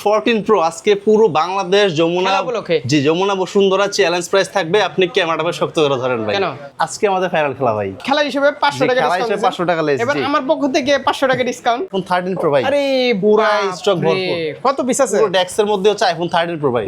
14 pro আজকে পুরো বাংলাদেশ যমুনা জি Jamuna Bashundhara challenge price থাকবে। আপনি ক্যামেরাটা শক্ত করে ধরেন ভাই। কেন আজকে আমাদের ফাইনাল খেলা ভাই, খেলা হিসেবে 500 টাকা খেলা হিসেবে 500 টাকা লেস। এবার আমার পক্ষ থেকে 500 টাকা ডিসকাউন্ট। আইফোন 13 প্রো ভাই, আরে পুরো স্টক ভরপুর। কত পিস আছে? পুরো ডেক্সের মধ্যে হচ্ছে আইফোন 13 প্রো ভাই।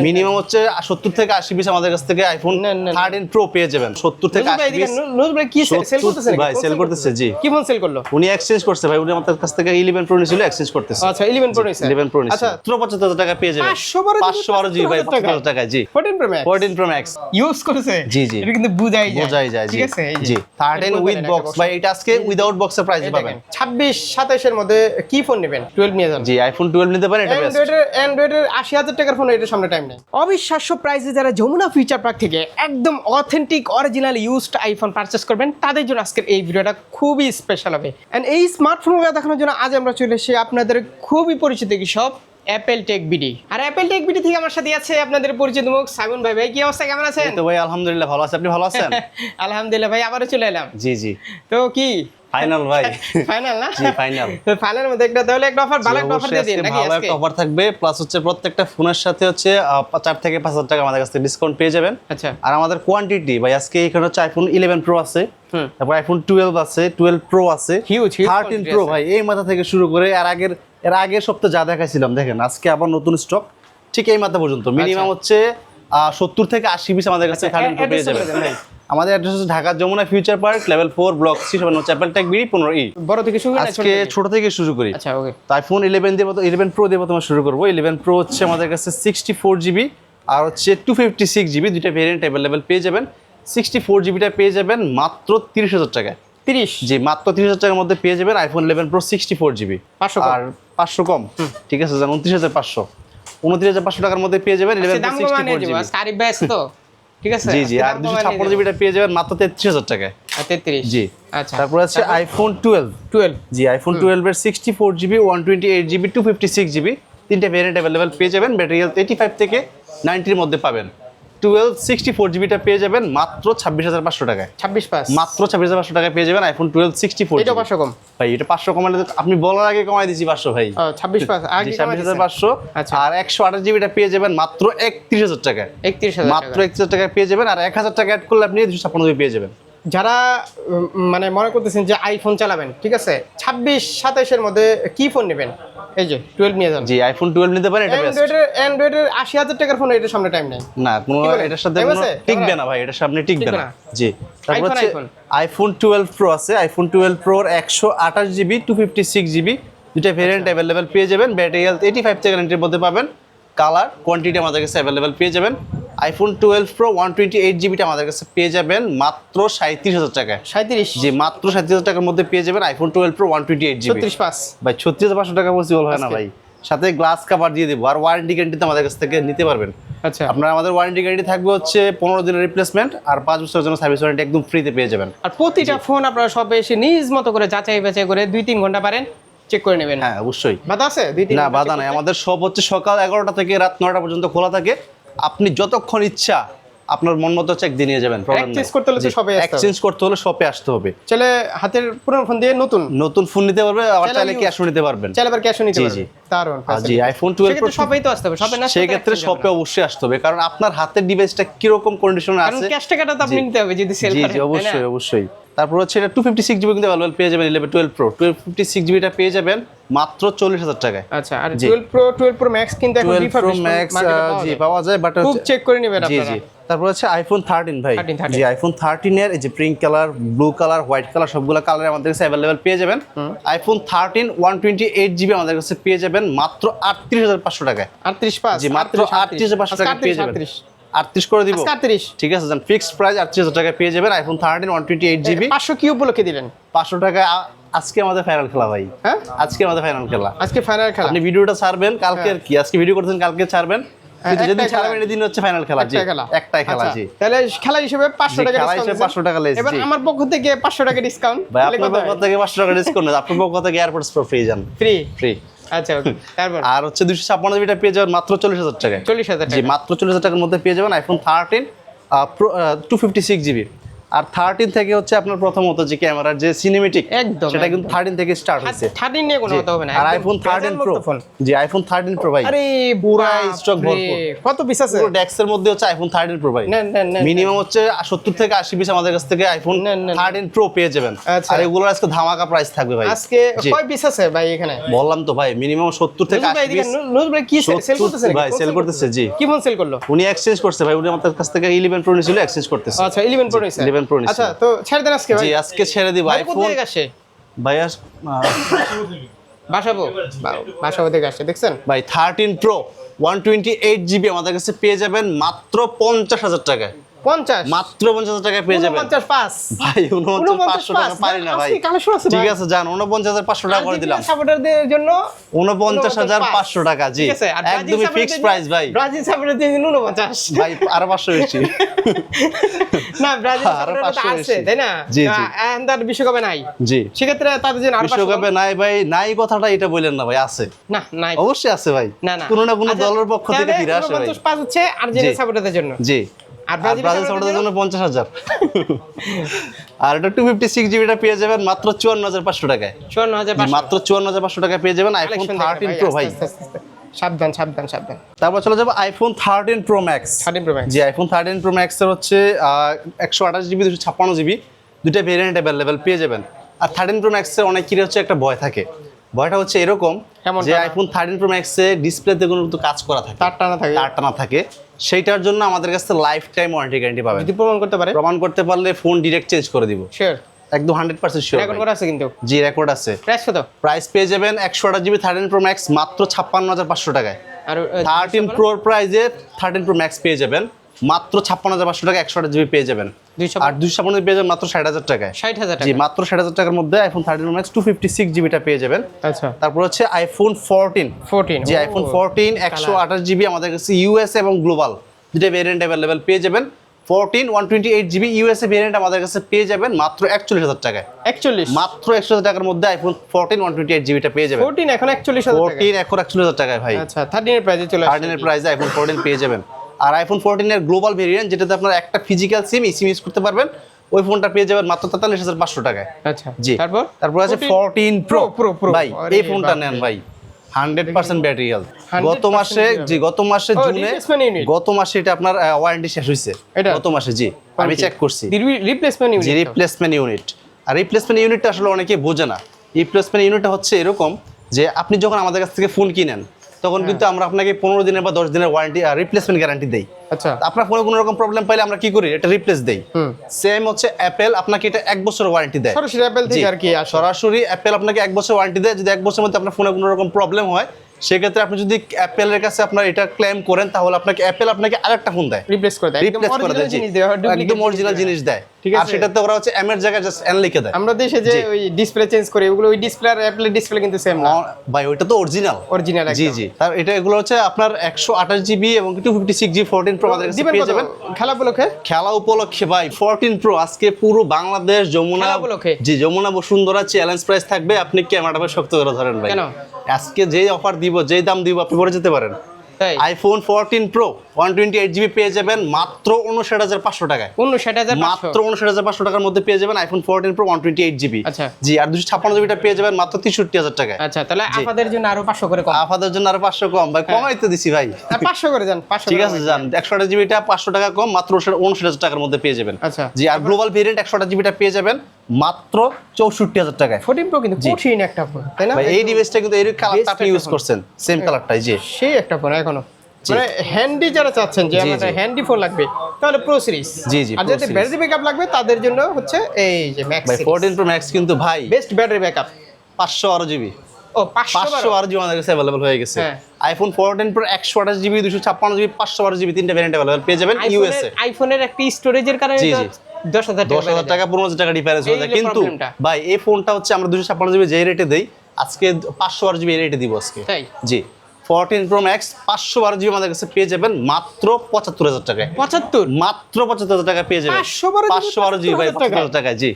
মিনিমাম হচ্ছে 70 থেকে 80 পিস আমাদের কাছ থেকে আইফোন 13 প্রো পেয়ে যাবেন। 70 থেকে 80 পিস। নজরুল ভাই কি সেল করতেছে ভাই? সেল করতেছে জি। কি ফোন সেল করলো? উনি এক্সচেঞ্জ করছে ভাই, উনি আমাদের কাছ থেকে 11 প্রো নিছিল, এক্সচেঞ্জ করতেছে। আচ্ছা 11 প্রো নিছে। 11 প্রো নিছে। আচ্ছা 75000 টাকা পেয়ে যাবেন। 512 জি ভাই, 500 টাকা জি। 14 pro max 14 pro max use করেছে। জি জি, এটা কিন্তু বুঝাই যায় জি ঠিক আছে। এই জি 13 উইথ বক্স ভাই, এটা আজকে উইদাউট বক্সের প্রাইস পাবেন। 26 27 এর মধ্যে কি ফোন নেবেন? 12 নিয়ে যান। জি আইফোন 12 নিতে পারেন, এটা বেস্ট। অ্যান্ড্রয়েডের 80000 টাকার ফোন, এটা সামনে টাইম নেই। অবিশ্বাস্য প্রাইসে যারা যমুনা ফিউচার পার্ক থেকে একদম authentic original used iPhone purchase করবেন, তাদের জন্য আজকের এই ভিডিওটা খুবই স্পেশাল হবে। এন্ড এই স্মার্টফোনগুলো দেখানোর জন্য আজ আমরা চলে এসেছি আপনাদের খুবই পরিচিত কি সব অ্যাপেল টেক বিডি। আর অ্যাপেল টেক বিডি থেকে আমার সাথে আছে আপনাদের পরিচিত মুখ সাগুন ভাই। ভাই কি অবস্থা, কেমন আছেন? তো ভাই আলহামদুলিল্লাহ ভালো আছি, আপনি ভালো আছেন? আলহামদুলিল্লাহ ভাই, আবারও চলে এলাম। জি জি, তো কি ফাইনাল ভাই? ফাইনাল না? জি ফাইনাল। তো ফাইনালের মধ্যে একটা তাহলে একটা অফার, ভালো একটা অফার দিয়ে দিন নাকি? ভালো একটা অফার থাকবে, প্লাস হচ্ছে প্রত্যেকটা ফোনের সাথে হচ্ছে 4 থেকে 5000 টাকা আমাদের কাছ থেকে ডিসকাউন্ট পেয়ে যাবেন। আচ্ছা, আর আমাদের কোয়ান্টিটি ভাই আজকে এখানে হচ্ছে আইফোন 11 প্রো আছে, তারপর আইফোন 12 আছে, 12 প্রো আছে, হিউজ 13 প্রো ভাই, এই মাথা থেকে শুরু করে এর আগের সপ্তাহে যা দেখাইছিলাম দেখেন, আজকে আবার নতুন স্টক ঠিক এই মাথা পর্যন্ত। মিনিমাম হচ্ছে 70 থেকে 80 পিস আমাদের কাছে 13 প্রো পেয়ে যাবেন। আমাদের অ্যাড্রেস হচ্ছে Dhaka Jamuna future park, level 4, block C, হচ্ছে অ্যাপল টেক বিডি 15E। বড় থেকে শুরু করি, আজকে ছোট থেকে শুরু করি। আচ্ছা ওকে। তো আইফোন 11 দিয়ে 11 প্রো দিয়ে প্রথমে শুরু করব। 11 প্রো হচ্ছে আমাদের কাছে 64 জিবি আর হচ্ছে 256 জিবি, দুইটা ভেরিয়েন্ট অ্যাভেলেবল পেয়ে যাবেন। 64 জিবিটা পেয়ে যাবেন মাত্র 30000 টাকায়। 30 জি, মাত্র 30000 টাকার মধ্যে পেয়ে যাবেন আইফোন 11 প্রো 64 জিবি। 500 আর 500 কম, ঠিক আছে, 29500, 29500 টাকার মধ্যে পেয়ে যাবেন 11 প্রো 64 জিবি। সারিফ ভাই আছে তো, ঠিক আছে। জি জি, আর 256 জিবিটা পেয়ে যাবেন মাত্র 33000 টাকায়। 33 জি আচ্ছা। তারপর আছে আইফোন 12। জি আইফোন 12 এর 64 জিবি, 128 জিবি, 256 জিবি, তিনটা ভেরিয়েন্ট অ্যাভেলেবল পেয়ে যাবেন। ব্যাটারি হেলথ 85 থেকে 90 এর মধ্যে পাবেন। 12 64 জিবিটা পেয়ে যাবেন মাত্র 26500 টাকায়। 26 পাস মাত্র 26500 টাকায় পেয়ে যাবেন আইফোন 12 64 এটা 500 কম ভাই। এটা 500 কমালে আপনি বলার আগে কমাই দিয়েছি 500 ভাই। 26 পাস আগে 26500। আচ্ছা। আর 128 জিবিটা পেয়ে যাবেন মাত্র 31000 টাকায়। 31000 মাত্র 31000 টাকায় পেয়ে যাবেন। আর 1000 টাকা অ্যাড করলে আপনি 256 জিবি পেয়ে যাবেন। যারা মানে মনে করতেছেন যে আইফোন চালাবেন, ঠিক আছে, 26 27 এর মধ্যে কি ফোন নেবেন? এই যে 12 নিয়ে যান। জি আইফোন 12 নিতে পারেন, এটা বেস্ট। অ্যান্ড্রয়েডের 80000 টাকার ফোন, এটার সামনে টাইম নেই না, কোনো এটার সাথে কোনো টিকবে না ভাই, এটার সামনে টিকবে না। জি তারপর হচ্ছে আইফোন 12 প্রো আছে। আইফোন 12 প্রো 128 জিবি, 256 জিবি, দুইটা ভেরিয়েন্ট অ্যাভেলেবল পেয়ে যাবেন। ব্যাটারি হেলথ 85 থেকে 90 এর মধ্যে পাবেন। কালার কোয়ান্টিটি আমাদের কাছে অ্যাভেলেবল পেয়ে যাবেন। আইফোন 12 প্রো 128 জিবিটা আমাদের কাছে পেয়ে যাবেন মাত্র 37000 টাকায়। 37 জি মাত্র 37000 টাকার মধ্যে পেয়ে যাবেন আইফোন 12 প্রো 128 জিবি। 36 পাস ভাই 36500 টাকা পসিবল হয় না ভাই। সাথে গ্লাস কভার দিয়ে দেবো, আর ওয়ারেন্টি গ্যারান্টিতে আমাদের কাছ থেকে নিতে পারবেন। আচ্ছা, আপনার আমাদের ওয়ারেন্টি গ্যারান্টি থাকবে হচ্ছে 15 দিনের রিপ্লেসমেন্ট আর 5 বছরের জন্য সার্ভিস ওয়ারেন্টি একদম ফ্রিতে পেয়ে যাবেন। আর প্রতিটা ফোন আপনারা সব এসে নিজ মতো করে যাচাই বাছাই করে 2-3 ঘন্টা পারেন চেক করে নেবেন। হ্যাঁ অবশ্যই, বাধা আছে 2-3? না বাধা নাই। আমাদের সব হচ্ছে সকাল 11টা থেকে রাত 9টা পর্যন্ত খোলা থাকে। আপনি যতক্ষণ ইচ্ছা আপনার মন মতো চেক দিয়ে নিয়ে যাবেন। এক্সচেঞ্জ করতে হলে তো সবে এক্সচেঞ্জ করতে হলে শপে আসতে হবে। চলে হাতের পুরনো ফোন দিয়ে নতুন ফোন নিতে পারবে, আবার চাইলে ক্যাশও নিতে পারবেন। চাইলে আবার ক্যাশও নিতে জি পারবে। জি দারুণ। জি আইফোন 12 প্রো সবাই তো আসতে হবে, সবে না সেই ক্ষেত্রে শপে অবশ্যই আসতে হবে, কারণ আপনার হাতের ডিভাইসটা কি রকম কন্ডিশনে আছে। কারণ ক্যাশ টাকাটা তো আপনি নিতে হবে যদি সেল করেন। জি অবশ্যই অবশ্যই। তারপর হচ্ছে এটা 256 জিবি কিন্তু অ্যাভেলেবল পেয়ে যাবেন 11 12 প্রো 256 জিবিটা পেয়ে যাবেন মাত্র 40000 টাকায়। আচ্ছা, আর 12 প্রো ম্যাক্স কিন্তু এখন 12 প্রো ম্যাক্স জি পাওয়া যায়, বাট খুব চেক করে নেবেন জি আপনারা। জি। তারপর হচ্ছে আইফোন 13 ভাই। 13 জি আইফোন 13 এর এই যে pink colour, blue colour, white colour সবগুলো কালার আমাদের কাছে अवेलेबल পেয়ে যাবেন। আইফোন 13 128 জিবি আমাদের কাছে পেয়ে যাবেন মাত্র 38500 টাকায়। 38 পাস জি মাত্র 38500 টাকা পেয়ে যাবেন। 38 করে দিব, 38 ঠিক আছে জান, ফিক্সড প্রাইস 38000 টাকায় পেয়ে যাবেন আইফোন 13 128 জিবি। 500 কি উপলক্ষে দিলেন? 500 টাকা আজকে আমাদের ফাইনাল খেলা ভাই। হ্যাঁ আজকে আমাদের ফাইনাল খেলা। আজকে ফাইনাল খেলা। আপনি ভিডিওটা ছাড়বেন কালকে, আর কি আজকে ভিডিও করতেছেন কালকে ছাড়বেন, কিন্তু যেদিন ছাড়বেন এদিন হচ্ছে ফাইনাল খেলা। জি একটাই খেলা। জি তাহলে খেলা হিসেবে 500 টাকা খেলা হিসেবে 500 টাকা লেস। এবার আমার পক্ষ থেকে 500 টাকা ডিসকাউন্ট। ভাই আপনার পক্ষ থেকে 500 টাকা ডিসকাউন্ট না, আপনার পক্ষ থেকে এয়ারপোর্টস প্রো ফ্রি যান, ফ্রি। আচ্ছা ওকে। তারপর আর হচ্ছে 256 জিবিটা পেয়ে যাবেন মাত্র 40000 টাকায়। 40000 জি টাকা। মাত্র 40000 টাকার মধ্যে পেয়ে যাবেন আইফোন 13 প্রো 256 জিবি। আর 13 থেকে হচ্ছে আপনার প্রথমত যে ক্যামেরার যে সিনেমেটিক একদম সেটা কিন্তু 13 থেকে স্টার্ট হয়েছে। 13 নিয়ে কোনো কথা হবে না। আর আইফোন 13 প্রো, জি আইফোন 13 প্রো ভাই আরে পুরো স্টক ভরপুর। কত পিস আছে? পুরো ডেক্সের মধ্যে হচ্ছে আইফোন 13 প্রো ভাই, নেন মিনিমাম হচ্ছে 70 থেকে 80 পিস আমাদের কাছ থেকে আইফোন 13 প্রো পেয়ে যাবেন। আচ্ছা। আর এগুলোর আজকে ধামাকা প্রাইস থাকবে ভাই। আজকে কয় পিস আছে ভাই এখানে? বললাম তো ভাই মিনিমাম 70 থেকে 80 পিস। নুজ ভাই কি সেল করতেছে ভাই সেল করতেছে, জি। কি ফোন সেল করলো? উনি এক্সচেঞ্জ করছে ভাই, উনি আমাদের কাছ থেকে 11 প্রো নিছিল, এক্সচেঞ্জ করতেছে। আচ্ছা 11 প্রো নিছে। 11 প্রো নিছে। আচ্ছা তো ছেড়ে দেন আজকে ভাই। জি আজকে ছেড়ে দিব আইফোন। কোথা থেকে আসে ভাই বাসাবো থেকে আসে, দেখছেন ভাই 13 প্রো 128 জিবি আমাদের কাছে পেয়ে যাবেন মাত্র 50,000 টাকায়। 50 মাত্র 50,000 টাকায় পেয়ে যাবেন 49 ভাই। 49,500 টাকা পারি না ভাই। ঠিক আছে যান 49,500 টাকা করে দিলাম সাপোর্টারদের জন্য। 49,500 টাকা, জি একদমই ফিক্সড প্রাইস ভাই। ব্রাজিল সাপোর্টারদের জন্য 49 ভাই আরো 500 বেশি। না ব্রাজিল সাপোর্টার আছে তাই না? জি জি আন্দার বিশ্বকাপে নাই, জি সেক্ষেত্রে তাদের জন্য আরো বিশ্বকাপে নাই ভাই। নাই কথাটা এটা বললেন না ভাই, আছে না নাই অবশ্যই আছে ভাই। না কোনো না কোনো দলের পক্ষ থেকে ফিরে আসে ভাই। 49 হচ্ছে আর্জেন্টিনা সাপোর্টারদের জন্য, জি। আর ব্রাজিল সাপোর্টারদের জন্য 50,000। আর এটা 256 জিবিটা পেয়ে যাবেন মাত্র 54,500 টাকায়। 54,500 মাত্র 54,500 টাকায় পেয়ে যাবেন আইফোন 13 প্রো ভাই। সাবধান। তারপর চলে যাবো iPhone 13 pro max. 13 pro max, জি আইফোন 13 প্রো ম্যাক্স এর হচ্ছে 128 জিবি 256 জিবি দুইটা ভেরিয়েন্ট অ্যাভেলেবেল পেয়ে যাবেন। আর 13 প্রো ম্যাক্স এর অনেকেরই হচ্ছে একটা ভয় থাকে, ভয়টা হচ্ছে এরকম যে আইফোন 13 প্রো ম্যাক্স এ ডিসপ্লেতে কোনো কাজ করা থাকে, তার টানা থাকে, সেইটার জন্য আমাদের কাছে লাইফ টাইম ওয়ারেন্টি গ্যারান্টি পাবেন। যদি প্রমাণ করতে পারলে ফোন ডিরেক্ট চেঞ্জ করে দিব। শিওর, একদম 100% শিওর। রেকর্ড করা আছে কিন্তু? জি রেকর্ড আছে। প্রাইস কত? প্রাইস পেয়ে যাবেন 128 জিবি 13 প্রো ম্যাক্স মাত্র 56,500 টাকায়। আর 13 প্রোর প্রাইসে 13 প্রো ম্যাক্স পেয়ে যাবেন মাত্র 56,500 টাকা। 128 জিবি পেয়ে যাবেন। আর 256 পেয়ে যাবেন মাত্র 60,000 টাকায়। 60,000 টাকা, জি মাত্র 60,000 টাকার মধ্যে আইফোন 13 প্রো ম্যাক্স 256 জিবিটা পেয়ে যাবেন। আচ্ছা তারপর হচ্ছে আইফোন 14। জি আইফোন 14 128 জিবি আমাদের কাছে ইউএসএ এবং গ্লোবাল দুটো ভেরিয়েন্ট অ্যাভেলেবেল পেয়ে যাবেন। 14 128 জিবি ইউএসএ ভেরিয়েন্ট আমাদের কাছে পেয়ে যাবেন মাত্র 41,000 টাকায়। 41 মাত্র 41,000 টাকার মধ্যে আইফোন 14 128 জিবিটা পেয়ে যাবেন। 14 এখন 41,000 টাকা। 14 এখন 41,000 টাকায় ভাই। আচ্ছা 13 এর প্রাইসে চলে আসছে। 13 এর প্রাইসে আইফোন 14 পেয়ে যাবেন। আর আইফোন 14 এর গ্লোবাল ভেরিয়েন্ট যেটাতে আপনার একটা ফিজিক্যাল সিম ইউজ করতে পারবেন, ওই ফোনটা পেয়ে যাবেন মাত্র 43,500 টাকায়। আচ্ছা জি তারপর আছে 14 প্রো ভাই। এই ফোনটা নেন ভাই, 100% ব্যাটারি হেলথ। গত মাসে জুনে এটা আপনার ওয়ারেন্টি শেষ হইছে গত মাসে। জি আমি চেক করছি। Replacement unit. আর রিপ্লেসমেন্ট ইউনিটটা আসলে অনেকে বোঝে না। রিপ্লেসমেন্ট ইউনিটটা হচ্ছে এরকম যে আপনি যখন আমাদের কাছ থেকে ফোন কিনেন তখন কিন্তু আমরা আপনাকে 15 দিনের বা 10 দিনের ওয়ারেন্টি রিপ্লেসমেন্ট গ্যারান্টি দেই। আচ্ছা আপনার ফোনে কোনো রকম প্রবলেম পাইলে আমরা কি করি, এটা রিপ্লেস দেই। সেম হচ্ছে অ্যাপেল আপনাকে এটা 1 বছর ওয়ারেন্টি দেয়। সরাসরি অ্যাপেল থেকে আর কি সরাসরি অ্যাপেল আপনাকে 1 বছর ওয়ারেন্টি দেয়। যদি 1 বছরের মধ্যে আপনার ফোনে কোনো রকম প্রবলেম হয় সেক্ষেত্রে আপনি যদি অ্যাপেলের কাছে আপনার এটা ক্লেম করেন তাহলে আপনাকে অ্যাপেল আপনাকে আরেকটা ফোন দেয়, রিপ্লেস করে দেয়, একদম অরিজিনাল জিনিস দেয়। আর সেটাতে ওরা হচ্ছে এম এর জায়গায় জাস্ট এন লিখে দেয়। আমরা দেশে যে ওই ডিসপ্লে চেঞ্জ করে ওগুলো ওই ডিসপ্লে আর অ্যাপেলের ডিসপ্লে কিন্তু সেম না ভাই, ওইটা তো অরিজিনাল জি জি। তার এগুলো হচ্ছে আপনার 128 জিবি এবং 256 জিবি 14 প্রো আমাদের কাছে পেয়ে যাবেন খেলা উপলক্ষে ভাই। 14 প্রো আজকে পুরো বাংলাদেশ যমুনা বসুন্ধরা চ্যালেঞ্জ প্রাইস থাকবে। আপনি ক্যামেরাটা শক্ত করে ধরেন ভাই, আজকে যেই অফার দিব যেই দাম দিব আপনি পরে যেতে পারেন। আইফোন 14 প্রো 128 জিবি পেয়ে যাবেন মাত্র 59,500 টাকায়। মাত্র 59,500 টাকার মধ্যে পেয়ে যাবেন আইফোন 14 প্রো 128 জিবি। আচ্ছা জি। আর 256 জিবিটা পেয়ে যাবেন মাত্র 63,000 টাকায়। আচ্ছা তাহলে আপনাদের জন্য আরো 500 করে কম। আপনাদের জন্য আরো 500 কম ভাই, কমাইতে দিছি ভাই। 500 করে যান, 500 ঠিক আছে যান। 128 জিবিটা 500 টাকা কম, মাত্র 59,000 টাকার মধ্যে পেয়ে যাবেন। আচ্ছা জি। আর গ্লোবাল ভেরিয়েন্ট 128 জিবিটা পেয়ে যাবেন মাত্র 64,000 টাকায়। 14 প্রো কিন্তু কঠিন একটা ফোন তাই না ভাই? এই ডিভাইসটা কিন্তু এই কালারটা আপনি ইউজ করছেন, সেম কালারটাই। জি সেই একটা ফোন এখনো মানে হ্যান্ডি যারা চাচ্ছেন যে আমাদের হ্যান্ডি ফোন লাগবে তাহলে প্রো সিরিজ। জি জি। আর যাদের ব্যাটারি ব্যাকআপ লাগবে তাদের জন্য হচ্ছে এই যে ম্যাক্স ভাই 14 প্রো ম্যাক্স কিন্তু ভাই বেস্ট ব্যাটারি ব্যাকআপ 512 জিবি। ও 512 জিবি আমাদের কাছে अवेलेबल হয়ে গেছে। IPhone 14 pro 128 GB 256 GB 512 GB তিনটা ভেরিয়েন্ট अवेलेबल পেয়ে যাবেন ইউএসএ। আইফোনের একটা স্টোরেজের কারণে 10,000 টাকা 15,000 টাকা ডিফারেন্স হয়ে যায়। কিন্তু ভাই এই ফোনটা হচ্ছে আমরা 256 জিবি যে রেটে দেই আজকে 512 জিবি রেটে দিব আজকে। জি 14 প্রো ম্যাক্স 512 জিবি আমাদের কাছে পেয়ে যাবেন মাত্র 75,000 টাকায়। 75 মাত্র 75,000 টাকা পেয়ে যাবেন। 512 জিবি ভাই 75,000 টাকায়। জি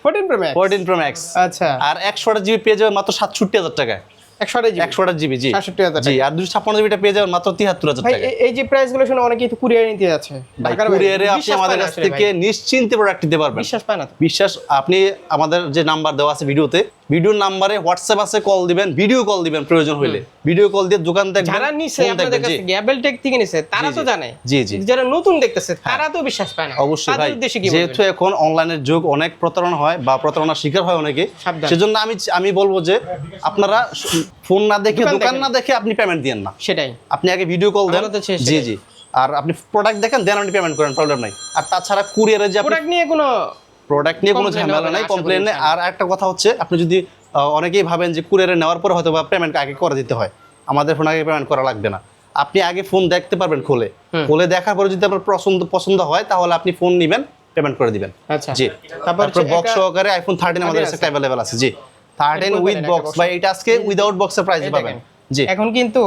14 প্রো ম্যাক্স 14 প্রো ম্যাক্স। আচ্ছা। আর 128 জিবি পেয়ে যাবেন মাত্র 67,000 টাকায়। 128 জিবি জি 67,000 জি, আর 256 জিবিটা পেয়ে যাবেন মাত্র 73,000 ভাই টাকা। এই যে প্রাইস গুলো শুনে অনেকেই তো কুরিয়ার নিতে যাচ্ছে ঢাকার বাইরে। কুরিয়ারে আপনি বিশ্বাস আমাদের পায় না কাছ আসলে থেকে ভাই। নিশ্চিন্তে প্রোডাক্ট নিতে পারবেন। বিশ্বাস পায় না তো। বিশ্বাস, আপনি আমাদের যে নাম্বার দেওয়া আছে ভিডিওতে, ভিডিওর নাম্বারে হোয়াটসঅ্যাপ আছে, কল দিবেন, ভিডিও কল দিবেন প্রয়োজন হলে, ভিডিও কল দিয়ে দোকান দেখবেন, যারা নিছে ফোন আপনাদের দেখবেন। কাছ জি থেকে অ্যাপেলটেক থেকে নিছে তারা তো জানে। জি, জি। যারা নতুন দেখতেছে তারা তো বিশ্বাস পায় না। অবশ্যই ভাই, তাদের উদ্দেশ্যে কি যেহেতু বলবেন? এখন অনলাইনের যুগ, অনেক প্রতারণা হয় বা প্রতারণার শিকার হয় অনেকে, সাবধান। সেজন্য আমি বলবো যে আপনারা ফোন না দেখে, দোকান দোকান দেখেন। না দেখে আপনি পেমেন্ট দিয়েন না, সেটাই। আপনি আগে ভিডিও কল দেন। আমারও তো শেষ জি সেটাই। জি, আর আপনি প্রোডাক্ট দেখেন, দেন আপনি পেমেন্ট করেন, প্রবলেম নাই। আর তাছাড়া কুরিয়ারে যে আপনি প্রোডাক্ট নিয়ে কোনো প্রোডাক্ট নিয়ে কোনো complain ঝামেলা হবে না, নাই, আশা করি কমপ্লেন নেই। ইনশাআল্লাহ। আর একটা কথা হচ্ছে, আপনি যদি অনেকেই ভাবেন যে কুরিয়ারে নেওয়ার পর হয়তো বা পেমেন্ট আগে করে দিতে হয়, আমাদের ফোন আগে পেমেন্ট করা লাগবে না। আপনি আগে ফোন দেখতে পারবেন খুলে দেখার পরে যদি আপনার পছন্দ হয় তাহলে আপনি ফোন নেবেন, পেমেন্ট করে দিবেন। আচ্ছা। জি, তারপর তারপর বক্স এটা- সহকারে আইফোন 13 আমাদের কাছে অ্যাভেলেবল আছে। জি, 13 উইথ এটা বক্স, box। ভাই এটা আজকে উইদাউট বক্সের প্রাইসে এই পাবেন। দেখেন, জি, এখন কিন্তু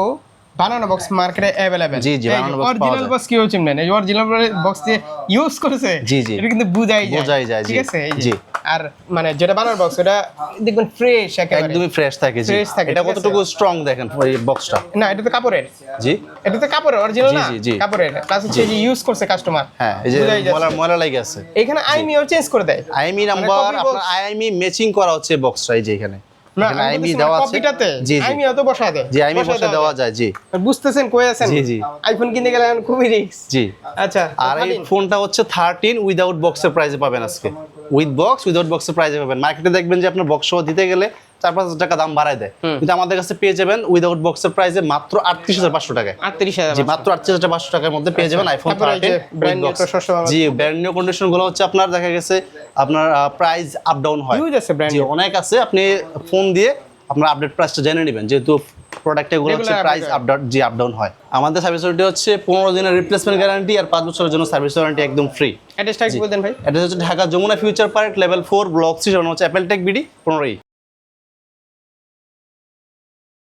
বানানো বক্স মার্কেটে अवेलेबल। জি, জি, বানানো box পাওয়া অরিজিনাল যায়। বক্স কি হচ্ছে না, এই অরিজিনাল বক্স দিয়ে ইউজ করেছে। জি, জি। এটা কিন্তু বোঝাই যায়, ঠিক জি, আছে, এই যে। জি। আর মানে যেটা বানানো বক্স ওটা দেখবেন ফ্রেশ একেবারে। একদমই ফ্রেশ থাকে। জি, Fresh থাকে, এটা ঠিক আছে। কতটুকু স্ট্রং দেখেন এই বক্সটা। না, এটা তো কাপড়ের। জি, এটা তো কাপড়ের অরিজিনাল জি, না, জি, জি। কাপড়ের। প্লাস হচ্ছে যে ইউজ করছে কাস্টমার। হ্যাঁ, এই যে বোঝাই যাচ্ছে। ময়লা লাগে আছে। এখানে আইমিও চেঞ্জ করে দেয়। আইএমই মানে নাম্বার, copy box। আপনার আইএমই ম্যাচিং করা হচ্ছে বক্সটা, এই যে এখানে না, এখানে আমি আইএমই বলতেছি দেওয়া মানে আছে। কপিটাতে জি, জি, আইমিও তো বসায় দেয়। জি, আইএমই বসে দেওয়া যায়। জি, বুঝতেছেন কই আছেন? জি, জি। আইফোন কিনতে গেলে এখন খুবই রিস্ক। জি। আচ্ছা, আর এই ফোনটা হচ্ছে 13 উইদাউট বক্সের প্রাইসে পাবেন আজকে। উইথ বক্স, উইদাউট বক্সের প্রাইসে পাবেন। মার্কেটে দেখবেন যে আপনার বক্স সহ দিতে গেলে 4-5 টাকা দাম বাড়ায় দেয়, কিন্তু আমাদের কাছে পেয়ে যাবেন উইদাউট বক্সের প্রাইসে মাত্র 38,500 টাকায়। 38,000। জি, মাত্র 38,500 টাকার মধ্যে পেয়ে যাবেন আইফোন তারপরে এই যে 13 brand new উইথ তো বক্স। সবসময় জি, ব্র্যান্ড নিউ কন্ডিশন গুলো হচ্ছে আপনার দেখা গেছে আপনার প্রাইস আপ ডাউন হয়। Huge আছে brand জি, new। অনেক আছে। আপনি ফোন দিয়ে আপনার আপডেট প্রাইসটা জেনে নেবেন, যেহেতু প্রোডাক্টে গুলো হচ্ছে Regular price update up down হয়। আমাদের সার্ভিস ওয়ারেন্টি হচ্ছে 15 দিনের রিপ্লেসমেন্ট গ্যারান্টি আর 5 বছরের জন্য সার্ভিস ওয়ারেন্টি একদম ফ্রি। অ্যাড্রেসটা একটু বলতেন ভাই। এটা হচ্ছে Dhaka Jamuna future park level 4 block 3 হচ্ছে অ্যাপেল টেক বিডি 15